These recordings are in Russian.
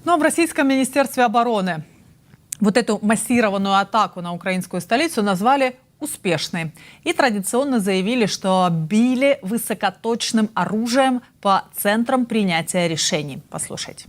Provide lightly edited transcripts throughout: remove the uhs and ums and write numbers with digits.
Ну а в Российском Министерстве обороны вот эту массированную атаку на украинскую столицу назвали успешной. И традиционно заявили, что били высокоточным оружием по центрам принятия решений. Послушайте.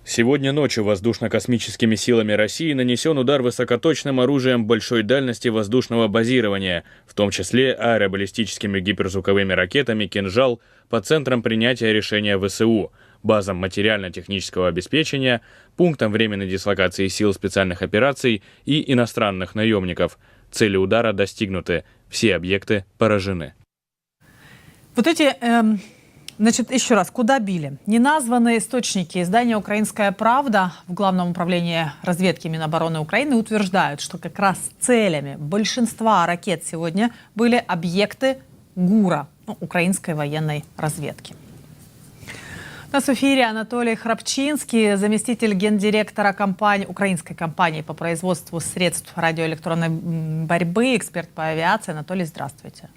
Сегодня ночью воздушно-космическими силами России нанесен удар высокоточным оружием большой дальности воздушного базирования, в том числе аэробаллистическими гиперзвуковыми ракетами «Кинжал» по центрам принятия решения ВСУ, базам материально-технического обеспечения, пунктам временной дислокации сил специальных операций и иностранных наемников. Цели удара достигнуты, все объекты поражены. Вот эти... Значит, еще раз, куда били? Неназванные источники издания «Украинская правда» в Главном управлении разведки Минобороны Украины утверждают, что как раз целями большинства ракет сегодня были объекты ГУРа, украинской военной разведки. У нас в эфире Анатолий Храпчинский, заместитель гендиректора украинской компании по производству средств радиоэлектронной борьбы, эксперт по авиации. Анатолий, здравствуйте.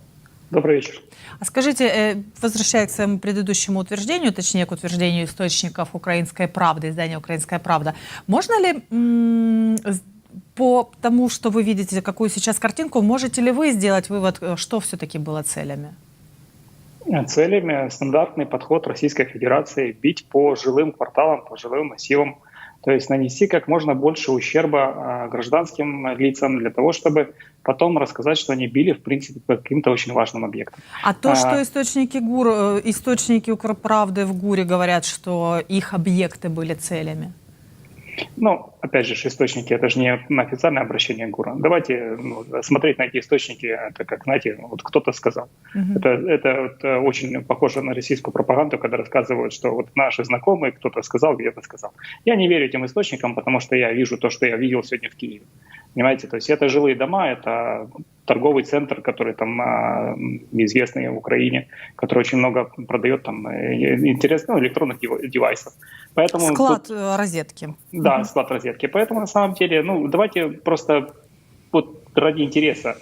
Добрый вечер. А скажите, возвращаясь к своему предыдущему утверждению, точнее к утверждению источников «Украинской правды», издания «Украинская правда», можно ли по тому, что вы видите, какую сейчас картинку, можете ли вы сделать вывод, что все-таки было целями? Целями стандартный подход Российской Федерации – бить по жилым кварталам, по жилым массивам, то есть нанести как можно больше ущерба гражданским лицам для того, чтобы потом рассказать, что они били, в принципе, по каким-то очень важным объектам. А то, что источники ГУР, источники «Укрправды» в ГУРе говорят, что их объекты были целями? Ну, опять же, источники – это же не официальное обращение ГУРа. Давайте смотреть на эти источники, это как, знаете, вот кто-то сказал. Это очень похоже на российскую пропаганду, когда рассказывают, что вот наши знакомые, кто-то сказал, где-то сказал. Я не верю этим источникам, потому что я вижу то, что я видел сегодня в Киеве. Понимаете, то есть это жилые дома, это торговый центр, который там известный в Украине, который очень много продает там интересных электронных девайсов. Поэтому склад розетки. Да, склад розетки. Поэтому на самом деле, давайте просто вот ради интереса.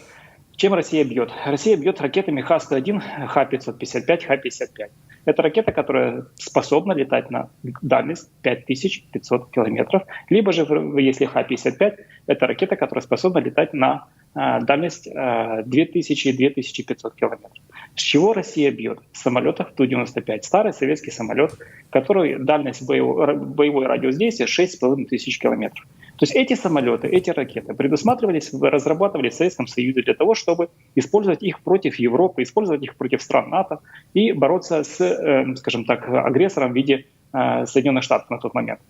Чем Россия бьет? Россия бьет ракетами Х-101, Х-555, Х-55. Это ракета, которая способна летать на дальность 5500 километров. Либо же, если Х-55, это ракета, которая способна летать на дальность 2000-2500 километров. С чего Россия бьет? С самолетов Ту-95. Старый советский самолет, который дальность боевой радиус действия 6500 километров. То есть эти самолеты, эти ракеты предусматривались, разрабатывались в Советском Союзе для того, чтобы использовать их против Европы, использовать их против стран НАТО и бороться с, скажем так, агрессором в виде Соединенных Штатов на тот момент.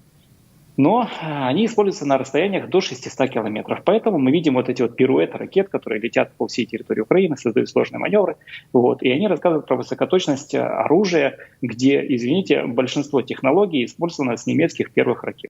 Но они используются на расстояниях до 600 километров. Поэтому мы видим вот эти вот пируэты ракет, которые летят по всей территории Украины, создают сложные маневры. И они рассказывают про высокоточность оружия, где, извините, большинство технологий использовано с немецких первых ракет.